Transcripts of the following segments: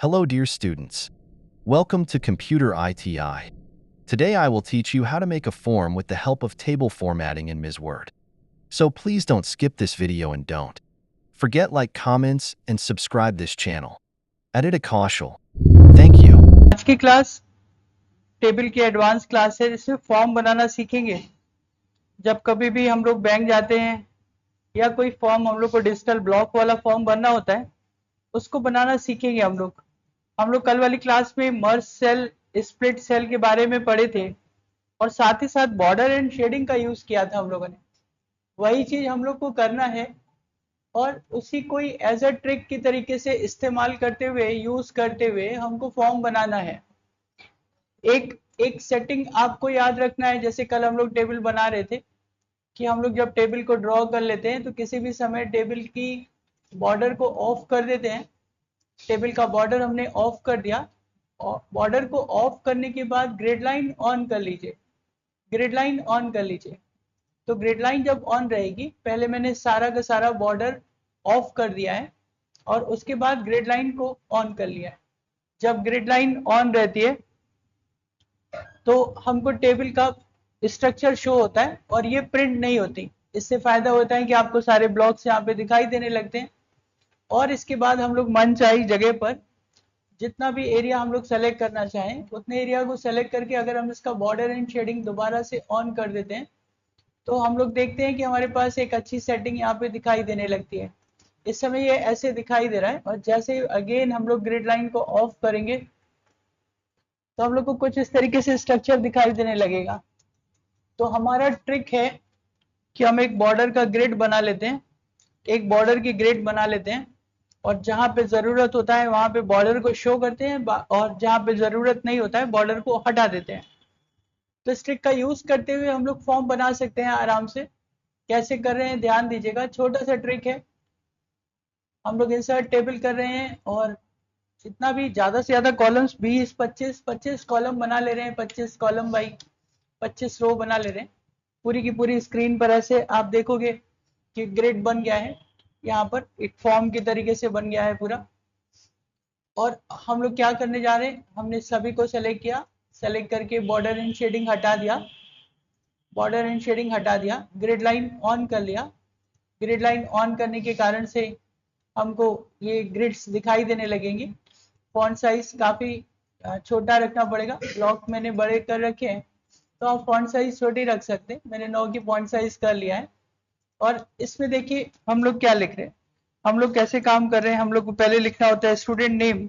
Hello, dear students. Welcome to Computer ITI. Today I will teach you how to make a form with the help of table formatting in Ms. Word. So please don't skip this video and don't forget like, comments, and subscribe this channel. Edit a Kaushal. Thank you. आज की class table की advance class है जिसमें form बनाना सीखेंगे। जब कभी भी हम लोग बैंक जाते हैं या कोई फॉर्म हम लोग को डिजिटल ब्लॉक वाला फॉर्म भरना होता है, उसको बनाना सीखेंगे हम लोग कल वाली क्लास में मर्ज सेल, स्प्लिट सेल के बारे में पढ़े थे और साथ ही साथ बॉर्डर एंड शेडिंग का यूज किया था हम लोगों ने। वही चीज हम लोग को करना है और उसी कोई एज अ ट्रिक की तरीके से इस्तेमाल करते हुए, यूज करते हुए हमको फॉर्म बनाना है। एक एक सेटिंग आपको याद रखना है। जैसे कल हम लोग टेबल बना रहे थे कि हम लोग जब टेबल को ड्रॉ कर लेते हैं तो किसी भी समय टेबल की बॉर्डर को ऑफ कर देते हैं। टेबल का बॉर्डर हमने ऑफ कर दिया और बॉर्डर को ऑफ करने के बाद ग्रिड लाइन ऑन कर लीजिए। ग्रिड लाइन ऑन कर लीजिए। तो ग्रिड लाइन जब ऑन रहेगी, पहले मैंने सारा का सारा बॉर्डर ऑफ कर दिया है और उसके बाद ग्रिड लाइन को ऑन कर लिया है। जब ग्रिड लाइन ऑन रहती है तो हमको टेबल का स्ट्रक्चर शो होता है और ये प्रिंट नहीं होती। इससे फायदा होता है कि आपको सारे ब्लॉक्स यहाँ पे दिखाई देने लगते हैं और इसके बाद हम लोग मनचाही जगह पर जितना भी एरिया हम लोग सेलेक्ट करना चाहें उतने एरिया को सेलेक्ट करके अगर हम इसका बॉर्डर एंड शेडिंग दोबारा से ऑन कर देते हैं तो हम लोग देखते हैं कि हमारे पास एक अच्छी सेटिंग यहाँ पे दिखाई देने लगती है। इस समय ये ऐसे दिखाई दे रहा है और जैसे अगेन हम लोग ग्रिड लाइन को ऑफ करेंगे तो हम लोग को कुछ इस तरीके से स्ट्रक्चर दिखाई देने लगेगा। तो हमारा ट्रिक है कि हम एक बॉर्डर का ग्रिड बना लेते हैं, एक बॉर्डर की ग्रिड बना लेते हैं और जहां पे जरूरत होता है वहां पे बॉर्डर को शो करते हैं और जहां पे जरूरत नहीं होता है बॉर्डर को हटा देते हैं। तो इस ट्रिक का यूज करते हुए हम लोग फॉर्म बना सकते हैं आराम से। कैसे कर रहे हैं ध्यान दीजिएगा, छोटा सा ट्रिक है। हम लोग इंसर्ट टेबल कर रहे हैं और जितना भी ज्यादा से ज्यादा कॉलम्स 20 25 कॉलम बना ले रहे हैं। 25 कॉलम बाई 25 रो बना ले रहे हैं। पूरी की पूरी स्क्रीन पर ऐसे आप देखोगे कि ग्रिड बन गया है। यहाँ पर एक फॉर्म के तरीके से बन गया है पूरा। और हम लोग क्या करने जा रहे हैं, हमने सभी को सेलेक्ट किया, सेलेक्ट करके बॉर्डर एंड शेडिंग हटा दिया, बॉर्डर एंड शेडिंग हटा दिया, ग्रिड लाइन ऑन कर लिया। ग्रिड लाइन ऑन करने के कारण से हमको ये ग्रिड्स दिखाई देने लगेंगी। फॉन्ट साइज काफी छोटा रखना पड़ेगा, ब्लॉक मैंने बड़े कर रखे हैं तो आप फॉन्ट साइज छोटी रख सकते हैं। मैंने 9 की फॉन्ट साइज कर लिया है। और इसमें देखिए हम लोग क्या लिख रहे हैं, हम लोग कैसे काम कर रहे हैं। हम लोग को पहले लिखना होता है स्टूडेंट नेम।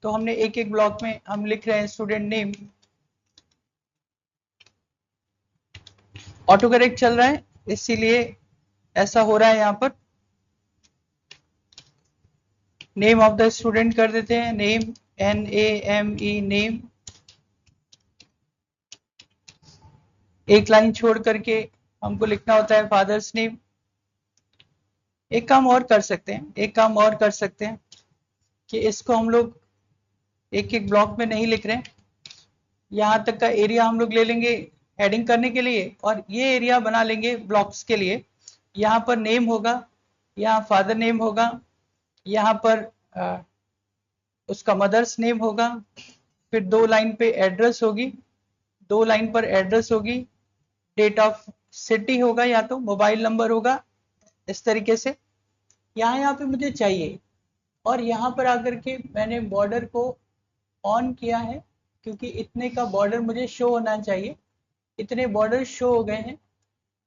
तो हमने एक एक ब्लॉक में हम लिख रहे हैं स्टूडेंट नेम। ऑटो करेक्ट चल रहा है इसीलिए ऐसा हो रहा है। यहाँ पर नेम ऑफ द स्टूडेंट कर देते हैं, नेम NAME नेम। एक लाइन छोड़ करके हमको लिखना होता है फादर्स नेम। एक काम और कर सकते हैं, एक काम और कर सकते हैं कि इसको हम लोग एक एक ब्लॉक में नहीं लिख रहे हैं। यहाँ तक का एरिया हम लोग ले लेंगे हेडिंग करने के लिए और ये एरिया बना लेंगे ब्लॉक्स के लिए। यहाँ पर नेम होगा, यहाँ फादर नेम होगा, यहाँ पर उसका मदर्स नेम होगा, फिर 2 लाइन पे एड्रेस होगी, 2 लाइन पर एड्रेस होगी, डेट ऑफ सिटी होगा या तो मोबाइल नंबर होगा। इस तरीके से यहाँ पे मुझे चाहिए और यहाँ पर आकर के मैंने बॉर्डर को ऑन किया है क्योंकि इतने का बॉर्डर मुझे शो होना चाहिए। इतने बॉर्डर शो हो गए हैं।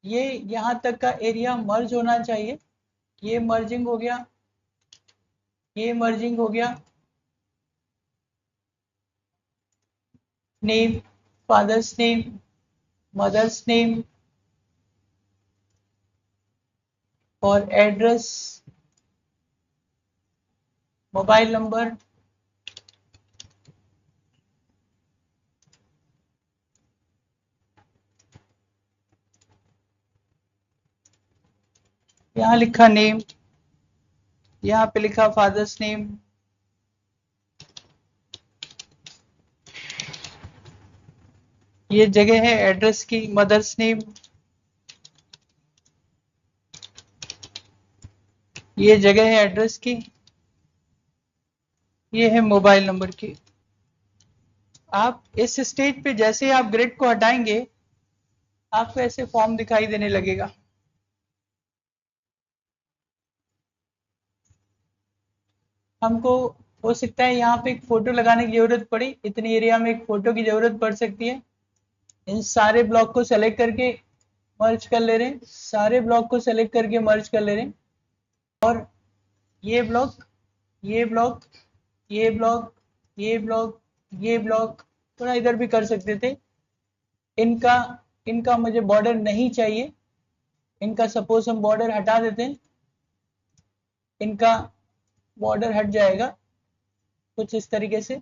ये यहाँ तक का एरिया मर्ज होना चाहिए। ये मर्जिंग हो गया, ये मर्जिंग हो गया। Name, father's name, mother's name और एड्रेस, मोबाइल नंबर। यहाँ लिखा नेम, यहाँ पे लिखा फादर्स नेम। ये जगह है एड्रेस की, मदर्स नेम। ये जगह है एड्रेस की, ये है मोबाइल नंबर की। आप इस स्टेज पे जैसे ही आप ग्रिड को हटाएंगे आपको ऐसे फॉर्म दिखाई देने लगेगा। हमको हो सकता है यहाँ पे एक फोटो लगाने की जरूरत पड़ी, इतनी एरिया में एक फोटो की जरूरत पड़ सकती है। इन सारे ब्लॉक को सेलेक्ट करके मर्ज कर ले रहे हैं, सारे ब्लॉक को सेलेक्ट करके मर्ज कर ले रहे हैं। और ये ब्लॉक, ये ब्लॉक, ये ब्लॉक, ये ब्लॉक, ये ब्लॉक थोड़ा इधर भी कर सकते थे। इनका इनका मुझे बॉर्डर नहीं चाहिए, इनका सपोज हम बॉर्डर हटा देते हैं, इनका बॉर्डर हट जाएगा कुछ इस तरीके से।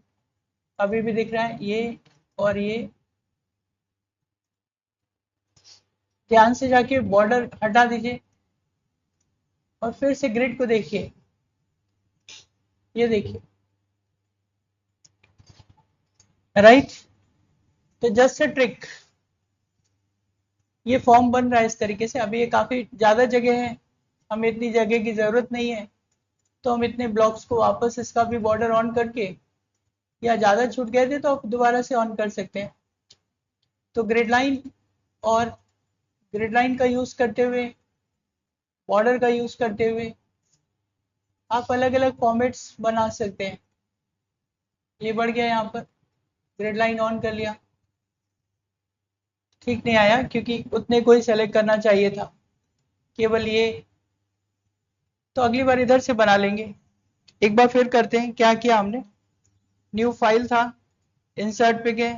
अभी भी दिख रहा है ये और ये। ध्यान से जाके बॉर्डर हटा दीजिए और फिर से ग्रिड को देखिए। ये देखिए, राइट। तो जस्ट अ ट्रिक, ये फॉर्म बन रहा है इस तरीके से। अभी ये काफी ज्यादा जगह है, हमें इतनी जगह की जरूरत नहीं है, तो हम इतने ब्लॉक्स को वापस इसका भी बॉर्डर ऑन करके, या ज्यादा छूट गए थे तो आप दोबारा से ऑन कर सकते हैं। तो ग्रिड लाइन और ग्रिड लाइन का यूज करते हुए, बॉर्डर का यूज करते हुए आप अलग अलग फॉर्मेट्स बना सकते हैं। ये बढ़ गया, यहाँ पर ग्रिड लाइन ऑन कर लिया, ठीक नहीं आया क्योंकि उतने को ही सेलेक्ट करना चाहिए था, केवल ये। तो अगली बार इधर से बना लेंगे। एक बार फिर करते हैं क्या किया हमने। न्यू फाइल था, इंसर्ट पे गए,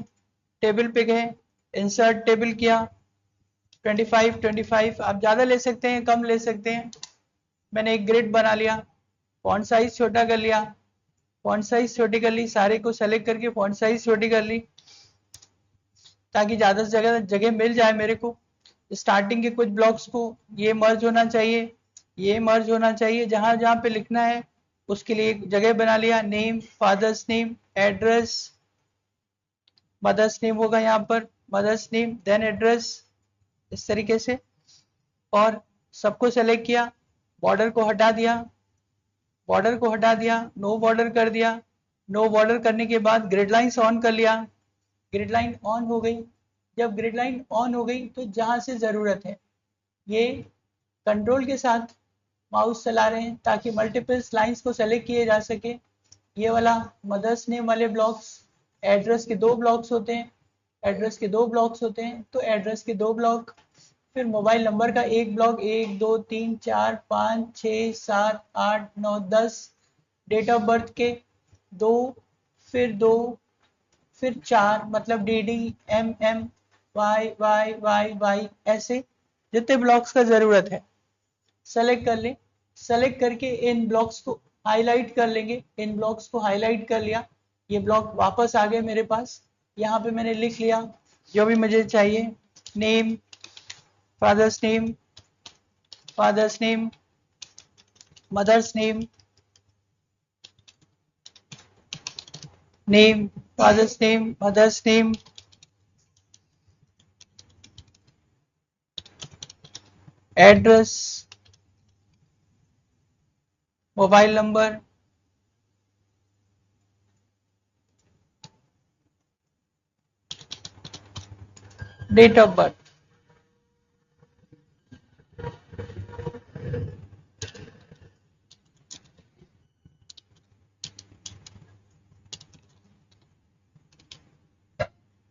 टेबल पे गए, इंसर्ट टेबल किया, 25 आप ज़्यादा ले सकते हैं, कम ले सकते हैं। मैंने एक ग्रिड बना लिया, फॉन्ट साइज छोटा कर लिया, फॉन्ट साइज छोटी कर ली, सारे को सेलेक्ट करके फॉन्ट साइज छोटी कर ली ताकि ज़्यादा से ज़्यादा जगह मिल जाए मेरे को। स्टार्टिंग के कुछ ब्लॉक्स को ये मर्ज होना चाहिए, ये मर्ज होना चाहिए, जहाँ जहाँ पे लिखना है उसके लिए एक जगह बना लिया। Name, father's name, address, mother's name होगा यहाँ पर, मदर्स नेम देन एड्रेस, इस तरीके से। और सबको सेलेक्ट किया, बॉर्डर को हटा दिया, बॉर्डर को हटा दिया, नो बॉर्डर कर दिया। नो बॉर्डर करने के बाद ग्रिड लाइन ऑन कर लिया, ग्रिड लाइन ऑन हो गई। जब ग्रिड लाइन ऑन हो गई तो जहां से जरूरत है ये कंट्रोल के साथ माउस चला रहे हैं ताकि मल्टीपल लाइंस को सेलेक्ट किए जा सके। ये वाला मदर्स नेम वाले ब्लॉक्स, एड्रेस के 2 ब्लॉक्स होते हैं, एड्रेस के 2 ब्लॉक्स होते हैं, तो एड्रेस के 2 ब्लॉक। फिर मोबाइल नंबर का एक ब्लॉक, 1 2 3 4 5 6 7 8 9 10, डेट ऑफ बर्थ के 2, फिर 2, फिर 4, मतलब D D M M Y Y Y Y, ऐसे जितने ब्लॉक्स का जरूरत है सेलेक्ट कर ले। सेलेक्ट करके इन ब्लॉक्स को हाईलाइट कर लेंगे, इन ब्लॉक्स को हाईलाइट कर लिया। ये ब्लॉक वापस आ गए मेरे पास। यहाँ पे मैंने लिख लिया जो भी मुझे चाहिए, name, father's name, father's name, mother's name, name, father's name, mother's name, address, mobile number, date of birth.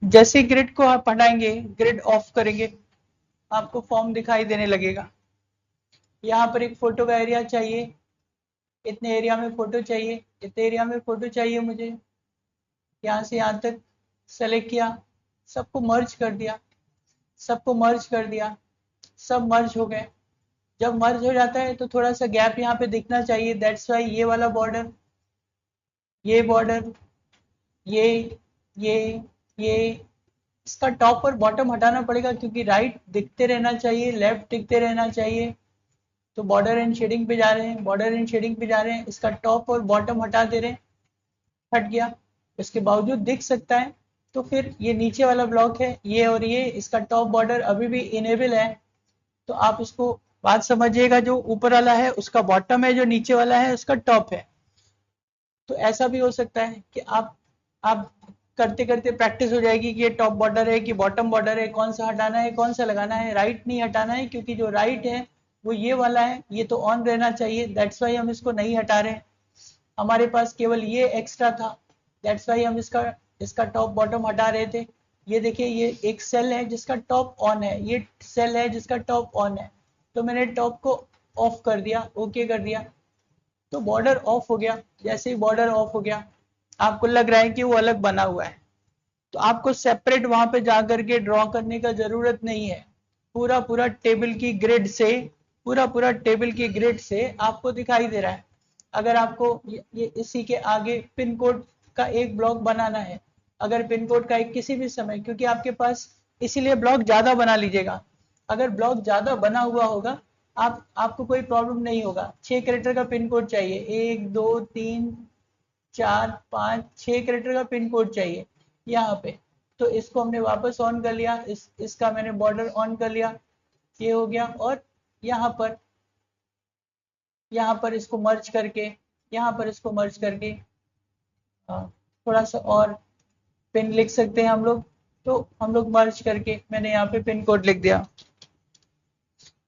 जैसे ग्रिड को आप हटाएंगे, ग्रिड ऑफ करेंगे, आपको फॉर्म दिखाई देने लगेगा। यहाँ पर एक फोटो का एरिया चाहिए, इतने एरिया में फोटो चाहिए, इतने एरिया में फोटो चाहिए मुझे। यहाँ से यहाँ तक सेलेक्ट किया, सबको मर्ज कर दिया, सबको मर्ज कर दिया, सब मर्ज हो गए। जब मर्ज हो जाता है तो थोड़ा सा गैप यहाँ पे दिखना चाहिए, दैट्स वाई ये वाला बॉर्डर, ये बॉर्डर, ये ये ये इसका टॉप और बॉटम हटाना पड़ेगा क्योंकि राइट दिखते रहना चाहिए, लेफ्ट दिखते रहना चाहिए। तो बॉर्डर एंड शेडिंग पे जा रहे हैं, बॉर्डर एंड शेडिंग पे जा रहे हैं, इसका टॉप और बॉटम हटा दे रहे हैं, हट गया। इसके बावजूद दिख सकता है तो फिर ये नीचे वाला ब्लॉक है ये, और ये इसका टॉप बॉर्डर अभी भी इनेबल है। तो आप इसको बात समझिएगा, जो ऊपर वाला है उसका बॉटम है, जो नीचे वाला है उसका टॉप है। तो ऐसा भी हो सकता है कि आप करते करते प्रैक्टिस हो जाएगी कि ये टॉप बॉर्डर है कि बॉटम बॉर्डर है, कौन सा हटाना है कौन सा लगाना है। राइट नहीं हटाना है क्योंकि जो राइट है वो ये वाला है, ये तो ऑन रहना चाहिए, दैट्स वाई हम इसको नहीं हटा रहे हैं। हमारे पास केवल ये एक्स्ट्रा था, दैट्स वाई हम इसका इसका टॉप बॉटम हटा रहे थे। ये देखिए ये एक सेल है जिसका टॉप ऑन है, ये सेल है जिसका टॉप ऑन है, तो मैंने टॉप को ऑफ कर दिया, ओके कर दिया, तो बॉर्डर ऑफ हो गया। जैसे ही बॉर्डर ऑफ हो गया आपको लग रहा है कि वो अलग बना हुआ है, तो आपको सेपरेट वहां पे जाकर के ड्रॉ करने का जरूरत नहीं है। पूरा पूरा टेबल की ग्रिड से, पूरा पूरा टेबल की ग्रिड से आपको दिखाई दे रहा है। अगर आपको ये इसी के आगे पिन कोड का एक ब्लॉक बनाना है, अगर पिन कोड का एक किसी भी समय, क्योंकि आपके पास, इसीलिए ब्लॉक ज्यादा बना लीजिएगा। अगर ब्लॉक ज्यादा बना हुआ होगा आपको कोई प्रॉब्लम नहीं होगा। 6 कैरेक्टर का पिन कोड चाहिए, 1 2 3 4 5 6 कैरेक्टर का पिन कोड चाहिए यहाँ पे। तो इसको हमने वापस ऑन कर लिया, इसका मैंने बॉर्डर ऑन कर लिया, ये हो गया। और यहाँ पर इसको मर्ज करके, यहाँ पर इसको मर्ज करके थोड़ा सा और पिन लिख सकते हैं हम लोग। तो हम लोग मर्ज करके मैंने यहाँ पे पिन कोड लिख दिया,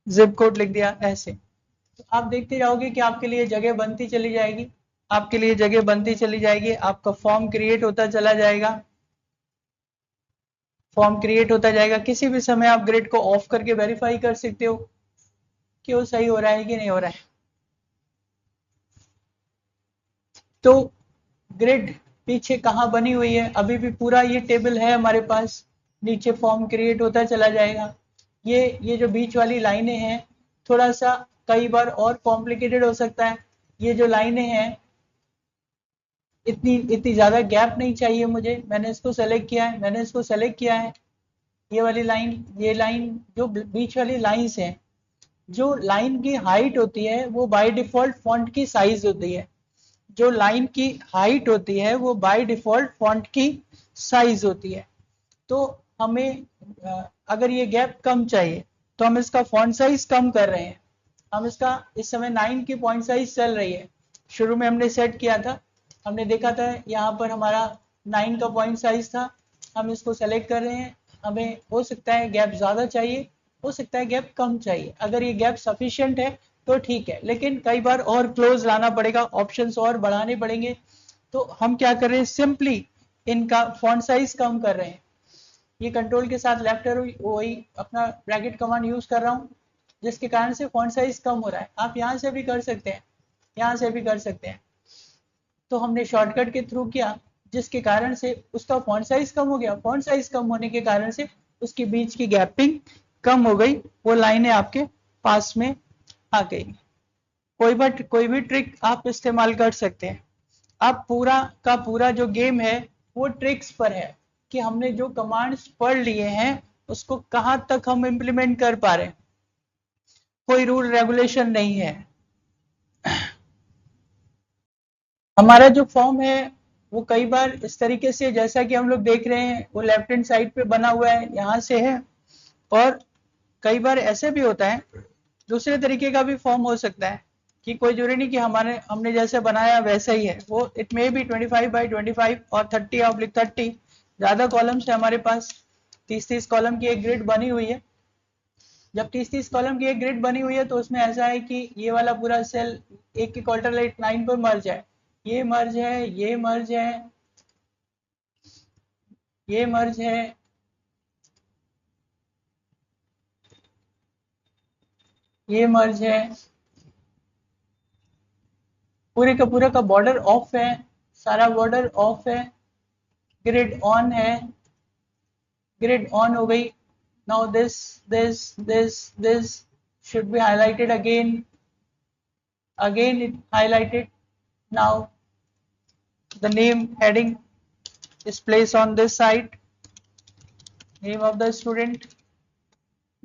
जिप कोड लिख दिया ऐसे। तो आप देखते जाओगे कि आपके लिए जगह बनती चली जाएगी, आपके लिए जगह बनती चली जाएगी, आपका फॉर्म क्रिएट होता चला जाएगा, फॉर्म क्रिएट होता जाएगा। किसी भी समय आप ग्रिड को ऑफ करके वेरीफाई कर सकते हो कि वो सही हो रहा है कि नहीं हो रहा है। तो ग्रिड पीछे कहाँ बनी हुई है, अभी भी पूरा ये टेबल है हमारे पास, नीचे फॉर्म क्रिएट होता चला जाएगा। ये जो बीच वाली लाइनें हैं थोड़ा सा कई बार और कॉम्प्लिकेटेड हो सकता है। ये जो लाइनें हैं इतनी इतनी ज्यादा गैप नहीं चाहिए मुझे, मैंने इसको सेलेक्ट किया है, मैंने इसको सेलेक्ट किया है। ये वाली लाइन, ये लाइन जो बीच वाली लाइंस हैं, जो लाइन की हाइट होती है वो बाय डिफॉल्ट फॉन्ट की साइज होती है। जो लाइन की हाइट होती है वो बाय डिफॉल्ट फॉन्ट की साइज होती है। तो हमें अगर ये गैप कम चाहिए तो हम इसका फॉन्ट साइज कम कर रहे हैं। हम इसका इस समय 9 की पॉइंट साइज चल रही है, शुरू में हमने सेट किया था, हमने देखा था यहाँ पर हमारा 9 का पॉइंट साइज था। हम इसको सेलेक्ट कर रहे हैं, हमें हो सकता है गैप ज़्यादा चाहिए, हो सकता है गैप कम चाहिए। अगर ये गैप सफिशिएंट है तो ठीक है, लेकिन कई बार और क्लोज लाना पड़ेगा, ऑप्शंस और बढ़ाने पड़ेंगे। तो हम क्या कर रहे हैं, सिंपली इनका फॉन्ट साइज कम कर रहे हैं। ये कंट्रोल के साथ लेफ्ट एरो वही अपना ब्रैकेट कमांड यूज कर रहा हूँ, जिसके कारण से फॉन्ट साइज कम हो रहा है। आप यहाँ से भी कर सकते हैं, यहाँ से भी कर सकते हैं। तो हमने शॉर्टकट के थ्रू किया, जिसके कारण से उसका फॉन्ट साइज कम हो गया। फॉन्ट साइज कम होने के कारण से उसके बीच की गैपिंग कम हो गई, वो लाइनें आपके पास में आ गई। कोई भी ट्रिक आप इस्तेमाल कर सकते हैं। अब पूरा का पूरा जो गेम है वो ट्रिक्स पर है कि हमने जो कमांड्स पढ़ लिए हैं उसको कहां तक हम इंप्लीमेंट कर पा रहे हैं। कोई रूल रेगुलेशन नहीं है। हमारा जो फॉर्म है वो कई बार इस तरीके से, जैसा कि हम लोग देख रहे हैं, वो लेफ्ट हैंड साइड पे बना हुआ है, यहाँ से है। और कई बार ऐसे भी होता है, दूसरे तरीके का भी फॉर्म हो सकता है कि कोई जरूरी नहीं कि हमने जैसे बनाया वैसा ही है। वो इट मे बी 25 by 25 और 30/30। ज्यादा कॉलम्स है हमारे पास, 30 कॉलम की एक ग्रिड बनी हुई है। जब 30 कॉलम की एक ग्रिड बनी हुई है तो उसमें ऐसा है कि ये वाला पूरा सेल एक के क्वार्टर 9 पर मर्ज है, ये मर्ज है, ये मर्ज है, ये मर्ज है, ये मर्ज है। पूरे का बॉर्डर ऑफ है, सारा बॉर्डर ऑफ है। ग्रिड ऑन है, ग्रिड ऑन हो गई। Now this should be highlighted again it highlighted। now the name heading is placed on this side, name of the student,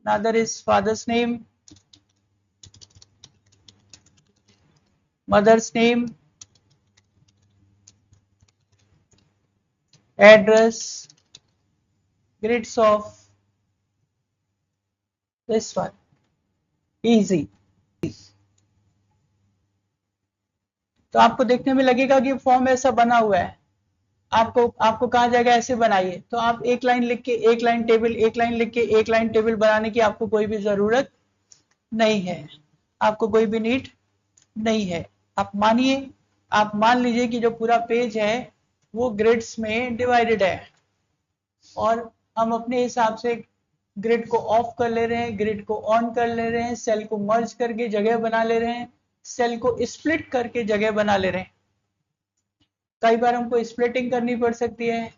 another is father's name, mother's name, address, grids of this one, easy। तो आपको देखने में लगेगा कि form ऐसा बना हुआ है, आपको आपको कहा जाएगा ऐसे बनाइए, तो आप एक लाइन लिख के एक लाइन टेबल, एक लाइन लिख के एक लाइन टेबल बनाने की आपको कोई भी जरूरत नहीं है, आपको कोई भी नीड नहीं है। आप मानिए, आप मान लीजिए कि जो पूरा पेज है वो ग्रिड्स में डिवाइडेड है, और हम अपने हिसाब से ग्रिड को ऑफ कर ले रहे हैं, ग्रिड को ऑन कर ले रहे हैं, सेल को मर्ज करके जगह बना ले रहे हैं, सेल को स्प्लिट करके जगह बना ले रहे हैं। कई बार हमको स्प्लिटिंग करनी पड़ सकती है,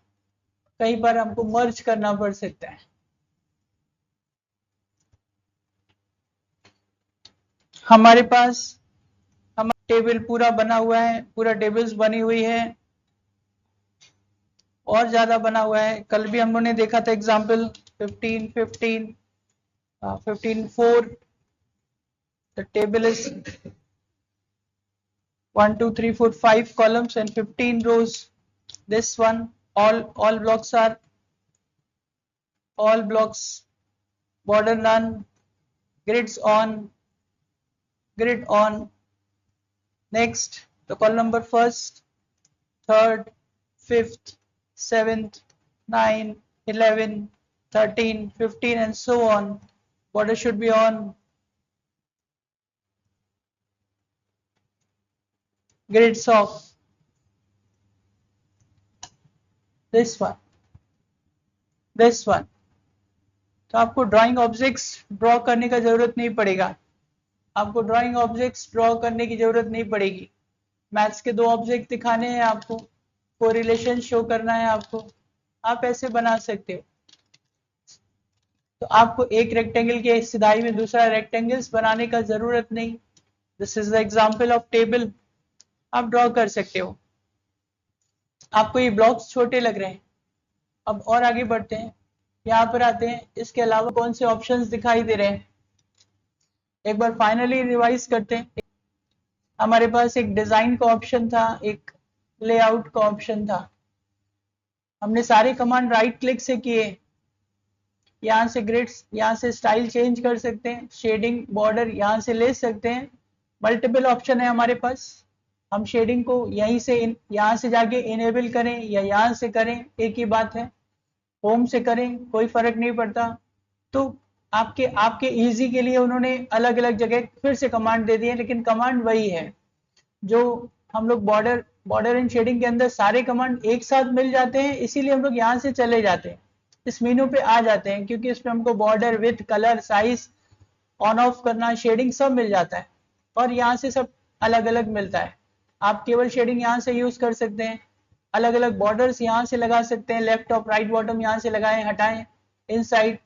कई बार हमको मर्ज करना पड़ सकता है। हमारे पास हमारा टेबल पूरा बना हुआ है, पूरा टेबल्स बनी हुई है, और ज्यादा बना हुआ है। कल भी हम लोगों ने देखा था example 15 15 15 4, the table is 1 2 3 4 5 columns and 15 rows. This one, all blocks border none, grids on, grid on. Next, the column number first, third, fifth, 7th, 9, 11, 13, 15 and so on. Border should be on, grids off. This one, this one. तो आपको drawing objects draw करने का जरूरत नहीं पड़ेगा, आपको drawing objects draw करने की जरूरत नहीं पड़ेगी। मैथ्स के दो ऑब्जेक्ट दिखाने हैं आपको, कोरिलेशन शो करना है आपको, आप ऐसे बना सकते हो। तो आपको एक रेक्टेंगल के सिधाई में दूसरा रेक्टेंगल्स बनाने का जरूरत नहीं। This is the example of table, आप ड्रॉ कर सकते हो। आपको ये ब्लॉक्स छोटे लग रहे हैं, अब और आगे बढ़ते हैं, यहाँ पर आते हैं। इसके अलावा कौन से ऑप्शंस दिखाई दे रहे हैं, एक बार फाइनली रिवाइज करते हैं। हमारे पास एक डिजाइन का ऑप्शन था, एक लेआउट का ऑप्शन था। हमने सारे कमांड राइट क्लिक से किए, यहाँ से ग्रिड्स, यहाँ से स्टाइल चेंज कर सकते हैं, शेडिंग बॉर्डर यहाँ से ले सकते हैं। मल्टीपल ऑप्शन है हमारे पास, हम शेडिंग को यहीं से यहाँ से जाके इनेबल करें या यहाँ से करें, एक ही बात है। होम से करें कोई फर्क नहीं पड़ता। तो आपके इजी के लिए उन्होंने अलग अलग जगह फिर से कमांड दे दिए, लेकिन कमांड वही है जो हम लोग बॉर्डर एंड शेडिंग के अंदर सारे कमांड एक साथ मिल जाते हैं, इसीलिए हम लोग यहाँ से चले जाते हैं, इस मेनू पे आ जाते हैं, क्योंकि इसमें हमको border, width, colour, size, on off करना, शेडिंग सब मिल जाता है, और यहाँ से सब अलग अलग मिलता है। आप केवल शेडिंग यहाँ से यूज कर सकते हैं, अलग अलग बॉर्डर्स यहाँ से लगा सकते हैं, लेफ्ट टॉप राइट बॉटम यहाँ से लगाएं हटाएं, इनसाइड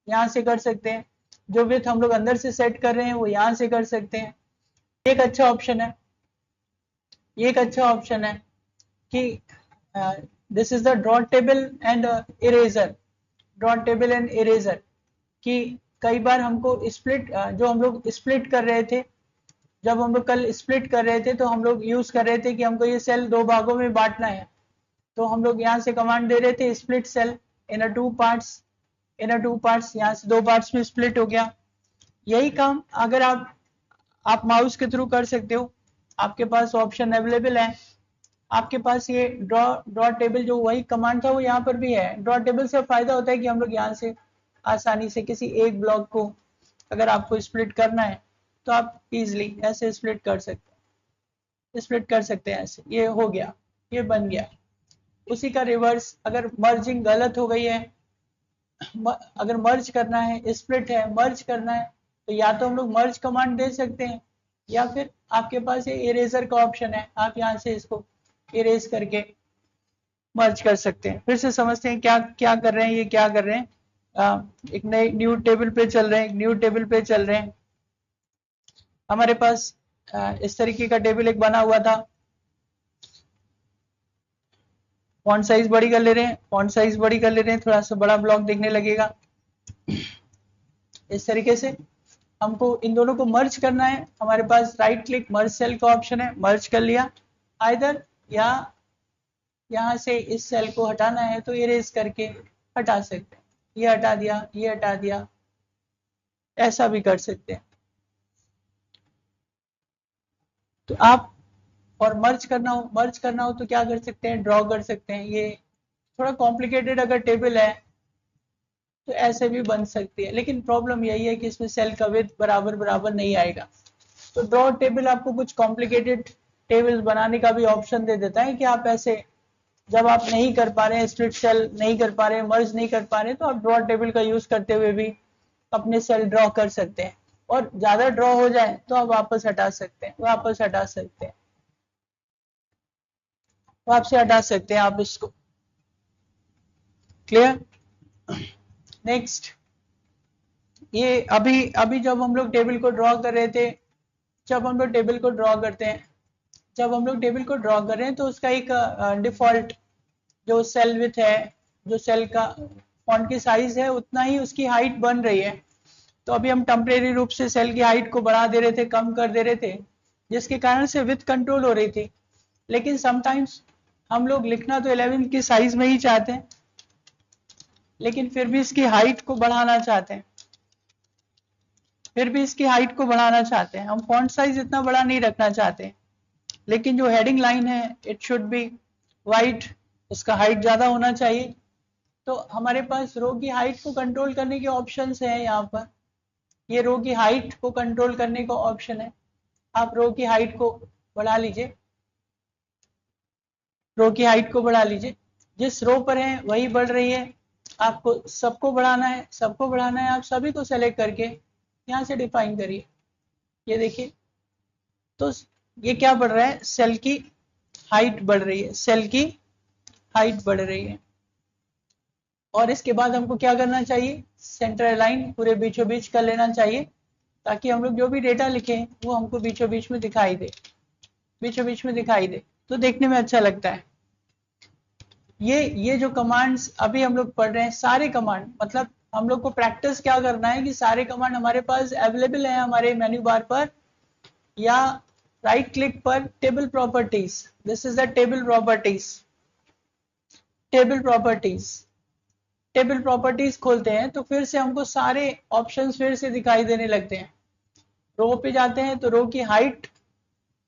यहाँ से कर सकते हैं, जो विड्थ हम लोग अंदर से सेट कर रहे हैं वो यहाँ से कर सकते हैं। एक अच्छा ऑप्शन है, ये एक अच्छा ऑप्शन है कि this is the draw table and eraser, draw table and eraser, कि कई बार हमको स्प्लिट, जो हम लोग स्प्लिट कर रहे थे, जब हम लोग कल स्प्लिट कर रहे थे तो हम लोग यूज कर रहे थे कि हमको ये सेल दो भागों में बांटना है, तो हम लोग यहाँ से कमांड दे रहे थे स्प्लिट सेल इन टू पार्ट्स, यहाँ से दो पार्ट्स में स्प्लिट हो गया। यही काम अगर आप माउस के थ्रू कर सकते हो, आपके पास ऑप्शन अवेलेबल है। आपके पास ये ड्रॉ टेबल जो वही कमांड था वो यहाँ पर भी है। ड्रॉ टेबल से फायदा होता है कि हम लोग यहाँ से आसानी से किसी एक ब्लॉक को अगर आपको स्प्लिट करना है तो आप इजीली ऐसे स्प्लिट कर सकते हैं ऐसे, ये हो गया, ये बन गया। उसी का रिवर्स, अगर मर्जिंग गलत हो गई है, अगर मर्ज करना है, स्प्लिट है, मर्ज करना है, तो या तो हम लोग मर्ज कमांड दे सकते हैं, या फिर आपके पास ये इरेजर का ऑप्शन है, आप यहाँ से इसको इरेज करके मर्ज कर सकते हैं। फिर से समझते हैं क्या क्या कर रहे हैं, ये क्या कर रहे हैं। एक नए न्यू टेबल पे चल रहे हैं, हमारे पास इस तरीके का टेबल एक बना हुआ था। फॉन्ट साइज बड़ी कर ले रहे हैं, थोड़ा सा बड़ा ब्लॉक दिखने लगेगा। इस तरीके से हमको इन दोनों को मर्ज करना है, हमारे पास राइट क्लिक मर्ज सेल का ऑप्शन है, मर्ज कर लिया। आइदर या यहाँ से इस सेल को हटाना है तो इरेज करके हटा सकते हैं, ये हटा दिया, ऐसा भी कर सकते हैं। तो आप और मर्ज करना हो तो क्या कर सकते हैं, ड्रॉ कर सकते हैं। ये थोड़ा कॉम्प्लिकेटेड अगर टेबल है तो ऐसे भी बन सकती है, लेकिन प्रॉब्लम यही है कि इसमें सेल का विड्थ बराबर बराबर नहीं आएगा। तो ड्रॉ टेबल आपको कुछ कॉम्प्लिकेटेड टेबल्स बनाने का भी ऑप्शन दे देता है कि आप ऐसे जब आप नहीं कर पा रहे हैं, स्प्लिट सेल नहीं कर पा रहे हैं, मर्ज नहीं कर पा रहे हैं, तो आप ड्रॉ टेबल का यूज करते हुए भी अपने सेल ड्रॉ कर सकते हैं। और ज्यादा ड्रॉ हो जाए तो आप वापस हटा सकते हैं, वापस हटा सकते हैं आप इसको। क्लियर? नेक्स्ट, ये अभी अभी जब हम लोग टेबल को ड्रॉ कर रहे थे, जब हम लोग टेबल को ड्रॉ करते हैं, जब हम लोग टेबल को ड्रॉ कर रहे हैं तो उसका एक डिफॉल्ट जो सेल विथ है, जो सेल का फॉन्ट की साइज है, उतना ही उसकी हाइट बन रही है। तो अभी हम टेम्परेरी रूप से सेल की हाइट को बढ़ा दे रहे थे, कम कर दे रहे थे, जिसके कारण से विथ कंट्रोल हो रही थी। लेकिन समटाइम्स हम लोग लिखना तो 11 की साइज में ही चाहते हैं, लेकिन फिर भी इसकी हाइट को बढ़ाना चाहते हैं, हम फॉन्ट साइज इतना बड़ा नहीं रखना चाहते, लेकिन जो हेडिंग लाइन है इट शुड बी वाइड, उसका हाइट ज्यादा होना चाहिए। तो हमारे पास रो की हाइट को कंट्रोल करने के ऑप्शंस हैं यहाँ पर। ये रो की हाइट को कंट्रोल करने का ऑप्शन है। आप रो की हाइट को बढ़ा लीजिए, जिस रो पर है वही बढ़ रही है। आपको सबको बढ़ाना है, आप सभी को सेलेक्ट करके यहाँ से डिफाइन करिए। ये देखिए, तो ये क्या बढ़ रहा है, सेल की हाइट बढ़ रही है, और इसके बाद हमको क्या करना चाहिए, सेंटर लाइन पूरे बीचों बीच कर लेना चाहिए, ताकि हम लोग जो भी डेटा लिखे वो हमको बीचों बीच में दिखाई दे, तो देखने में अच्छा लगता है। ये जो कमांड्स अभी हम लोग पढ़ रहे हैं, सारे कमांड, मतलब हम लोग को प्रैक्टिस क्या करना है कि सारे कमांड हमारे पास अवेलेबल है हमारे मेन्यू बार पर, या राइट क्लिक पर table properties, this is the table properties खोलते हैं तो फिर से हमको सारे ऑप्शंस फिर से दिखाई देने लगते हैं। रो पे जाते हैं तो रो की हाइट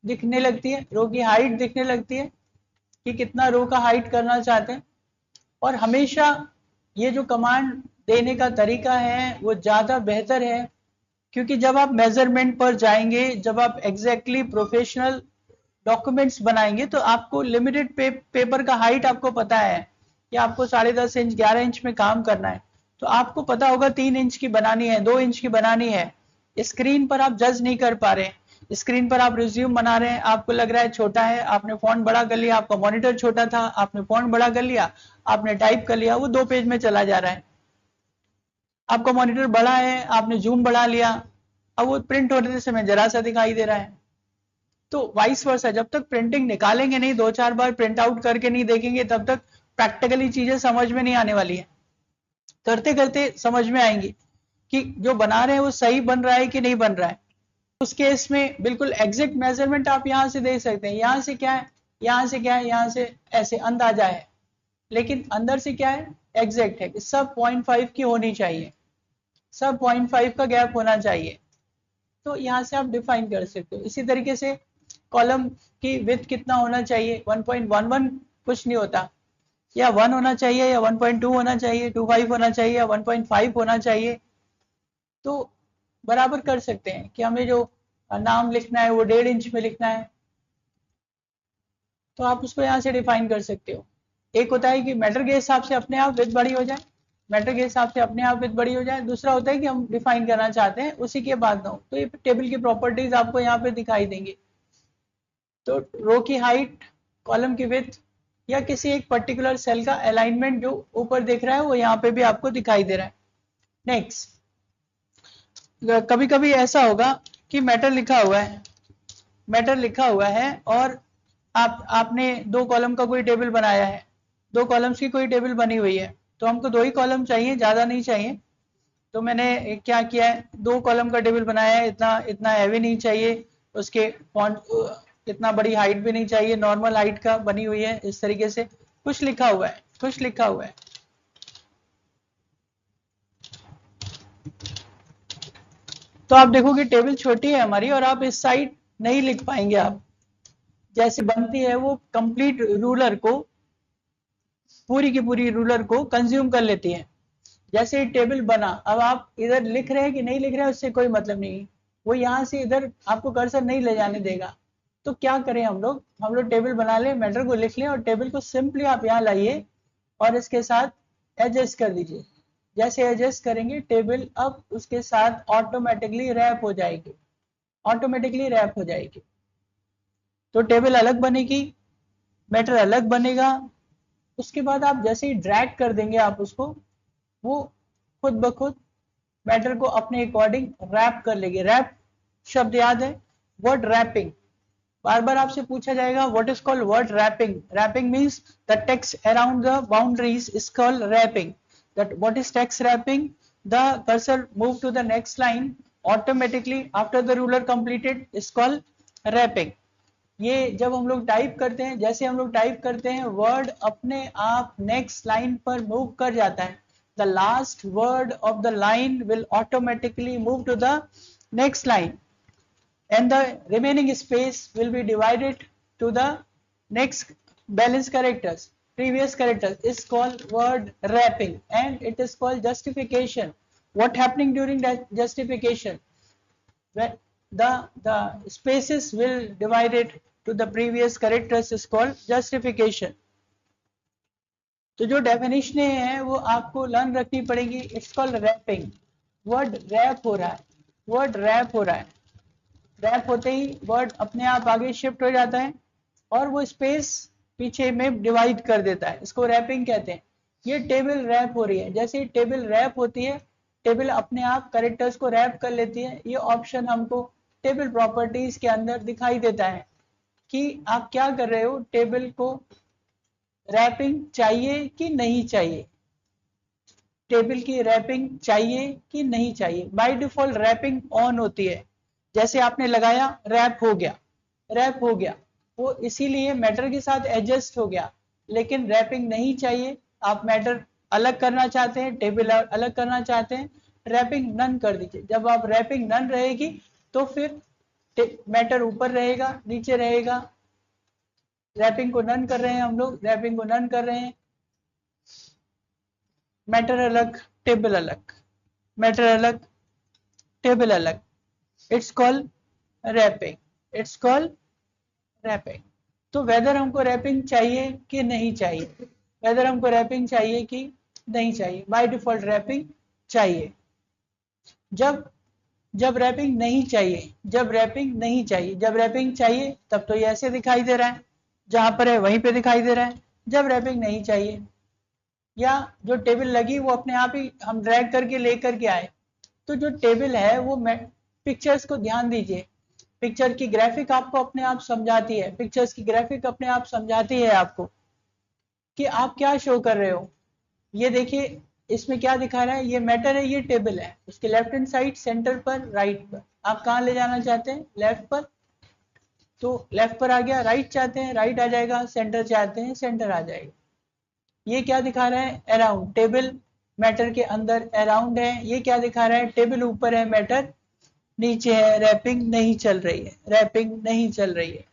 दिखने लगती है, कि कितना रो का हाइट करना चाहते हैं। और हमेशा ये जो कमांड देने का तरीका है वो ज़्यादा बेहतर है, क्योंकि जब आप मेजरमेंट पर जाएंगे, जब आप एग्जैक्टली प्रोफेशनल डॉक्यूमेंट्स बनाएंगे, तो आपको लिमिटेड पेपर का हाइट आपको पता है कि आपको 10.5 इंच 11 इंच में काम करना है, तो आपको पता होगा 3 इंच की बनानी है, 2 इंच की बनानी है। स्क्रीन पर आप जज नहीं कर पा रहे, स्क्रीन पर आप रिज्यूम बना रहे हैं, आपको लग रहा है छोटा है, आपने फॉन्ट बड़ा कर लिया, आपका मॉनिटर छोटा था, आपने फॉन्ट बड़ा कर लिया, आपने टाइप कर लिया, वो 2 पेज में चला जा रहा है। आपका मॉनिटर बड़ा है, आपने जूम बढ़ा लिया, अब वो प्रिंट होने समय जरा सा दिखाई दे रहा है। तो वाइस वर्सा, जब तक प्रिंटिंग निकालेंगे नहीं, 2-4 बार प्रिंट आउट करके नहीं देखेंगे, तब तक प्रैक्टिकली चीजें समझ में नहीं आने वाली है। करते करते समझ में आएंगी कि जो बना रहे हैं वो सही बन रहा है कि नहीं बन रहा है। उस केस में बिल्कुल एग्जैक्ट मेजरमेंट आप यहाँ से दे सकते हैं, यहाँ से क्या है, यहाँ से ऐसे अंदाजा है, लेकिन अंदर से क्या है, एग्जैक्ट है कि सब 0.5 की होनी चाहिए, सब 0.5 का गैप होना चाहिए। तो यहाँ से आप डिफाइन कर सकते हो। इसी तरीके से कॉलम की विड्थ कितना होना चाहिए, 1.11 कुछ नहीं होता, या 1 होना चाहिए, या 1.2 होना चाहिए, 2.5 होना चाहिए, या 1.5 होना चाहिए। तो बराबर कर सकते हैं कि हमें जो नाम लिखना है वो 1.5 इंच में लिखना है, तो आप उसको यहाँ से डिफाइन कर सकते हो। एक होता है कि मैटर के हिसाब से अपने आप विड्थ बड़ी हो जाए, दूसरा होता है कि हम डिफाइन करना चाहते हैं उसी के बाद हो, तो ये टेबल की प्रॉपर्टीज आपको यहाँ पे दिखाई देंगी। तो रो की हाइट, कॉलम की विड्थ, या किसी एक पर्टिकुलर सेल का अलाइनमेंट जो ऊपर दिख रहा है वो यहाँ पे भी आपको दिखाई दे रहा है। नेक्स्ट, कभी कभी ऐसा होगा कि मैटर लिखा हुआ है और आपने 2 कॉलम का कोई टेबल बनाया है, 2 कॉलम्स की कोई टेबल बनी हुई है, तो हमको 2 ही कॉलम चाहिए, ज्यादा नहीं चाहिए। तो मैंने क्या किया है, 2 कॉलम का टेबल बनाया है, इतना हैवी नहीं चाहिए, उसके फॉन्ट इतना बड़ी हाइट भी नहीं चाहिए, नॉर्मल हाइट का बनी हुई है। इस तरीके से कुछ लिखा हुआ है, तो आप देखोगे टेबल छोटी है हमारी, और आप इस साइड नहीं लिख पाएंगे, आप जैसे बनती है वो कंप्लीट रूलर को, पूरी की पूरी रूलर को कंज्यूम कर लेती है। जैसे ही टेबल बना, अब आप इधर लिख रहे हैं कि नहीं लिख रहे हैं उससे कोई मतलब नहीं, वो यहाँ से इधर आपको कर्सर नहीं ले जाने देगा। तो क्या करें हम लोग टेबल बना लें, मैटर को लिख लें और टेबल को सिंपली आप यहाँ लाइए और इसके साथ एडजस्ट कर दीजिए। जैसे एडजस्ट करेंगे टेबल अब उसके साथ ऑटोमेटिकली रैप हो जाएगी, ऑटोमेटिकली रैप हो जाएगी। तो टेबल अलग बनेगी, मैटर अलग बनेगा। उसके बाद आप जैसे ही ड्रैग कर देंगे आप उसको, वो खुद ब खुद मैटर को अपने अकॉर्डिंग रैप कर लेगी। रैप शब्द याद है, वर्ड रैपिंग। बार बार आपसे पूछा जाएगा what is called word wrapping. Wrapping means the text around the boundaries is called wrapping. That what is text wrapping? The cursor move to the next line automatically after the ruler completed is called wrapping. ये जब हम लोग type करते हैं, जैसे हम लोग type करते हैं वर्ड अपने आप नेक्स्ट लाइन पर मूव कर जाता है। The last word of the line will automatically move to the next line and the remaining space will be divided to the next balance characters, previous characters is called word wrapping, and it is called justification. What happening during that justification? When the spaces will divided to the previous characters is called justification. तो जो definition है वो आपको learn रखनी पड़ेगी। It's called wrapping. Word wrap हो रहा है, वर्ड रैप हो रहा है। रैप होते ही वर्ड अपने आप आगे शिफ्ट हो जाता है और वो स्पेस पीछे में डिवाइड कर देता है, इसको रैपिंग कहते हैं। ये टेबल रैप हो रही है। जैसे ही टेबल रैप होती है, टेबल अपने आप कैरेक्टर्स को रैप कर लेती है। ये ऑप्शन हमको टेबल प्रॉपर्टीज के अंदर दिखाई देता है कि आप क्या कर रहे हो, टेबल को रैपिंग चाहिए कि नहीं चाहिए, टेबल की रैपिंग चाहिए कि नहीं चाहिए। बाय डिफॉल्ट रैपिंग ऑन होती है। जैसे आपने लगाया रैप हो गया, रैप हो गया, वो इसीलिए मैटर के साथ एडजस्ट हो गया। लेकिन रैपिंग नहीं चाहिए, आप मैटर अलग करना चाहते हैं, टेबल अलग करना चाहते हैं, रैपिंग नन कर दीजिए। जब आप रैपिंग नन रहेगी तो फिर मैटर ऊपर रहेगा, नीचे रहेगा। रैपिंग को नन कर रहे हैं हम लोग, रैपिंग को नन कर रहे हैं। मैटर अलग, टेबल अलग, मैटर अलग, टेबल अलग। It's called wrapping, it's called wrapping. तो वेदर हमको रैपिंग चाहिए कि नहीं चाहिए, वेदर हमको रैपिंग चाहिए कि नहीं चाहिए। बाय डिफॉल्ट रैपिंग चाहिए। जब जब रैपिंग नहीं चाहिए, जब रैपिंग नहीं चाहिए, जब रैपिंग चाहिए तब तो ये ऐसे दिखाई दे रहा है, जहां पर है वहीं पे दिखाई दे रहा है। जब रैपिंग नहीं चाहिए या जो टेबल लगी वो अपने आप ही हम ड्रैग करके लेकर के आए, तो जो टेबल है वो पिक्चर्स को ध्यान दीजिए। पिक्चर की ग्राफिक आपको अपने आप समझाती है, पिक्चर्स की ग्राफिक अपने आप समझाती है आपको कि आप क्या शो कर रहे हो। ये देखिए इसमें क्या दिखा रहा है, ये मैटर है, ये टेबल है। उसके लेफ्ट हैंड साइड, सेंटर पर, राइट पर। आप कहाँ ले जाना चाहते हैं? लेफ्ट पर। तो लेफ्ट पर आ गया, राइट चाहते हैं राइट आ जाएगा, सेंटर चाहते हैं सेंटर आ जाएगा। ये क्या दिखा रहा है? अराउंड। टेबल मैटर के अंदर अराउंड है। ये क्या दिखा रहा है? टेबल ऊपर है, मैटर नीचे है। रैपिंग नहीं चल रही है, रैपिंग नहीं चल रही है।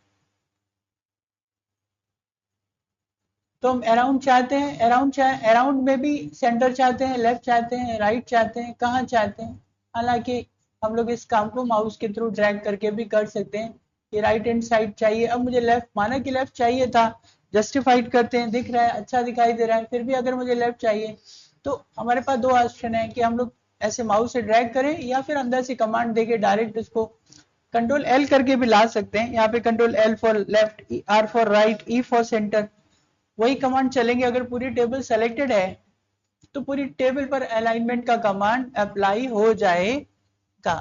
तो हम अराउंड चाहते हैं, अराउंड में भी सेंटर चाहते हैं, लेफ्ट चाहते हैं, राइट चाहते हैं, कहाँ चाहते हैं। हालांकि हम लोग इस काम को माउस के थ्रू ड्रैग करके भी कर सकते हैं कि राइट हैंड साइड चाहिए। अब मुझे लेफ्ट, माना कि लेफ्ट चाहिए था, जस्टिफाइड करते हैं, दिख रहा है, अच्छा दिखाई दे रहा है, फिर भी अगर मुझे लेफ्ट चाहिए तो हमारे पास दो ऑप्शन है कि हम लोग ऐसे माउस से ड्रैग करें या फिर अंदर से कमांड देके डायरेक्ट इसको कंट्रोल एल करके भी ला सकते हैं। यहाँ पे control L for left, R for right, E for centre, वही कमांड चलेंगे। अगर पूरी टेबल सेलेक्टेड है तो पूरी टेबल पर अलाइनमेंट का कमांड अप्लाई हो जाएगा।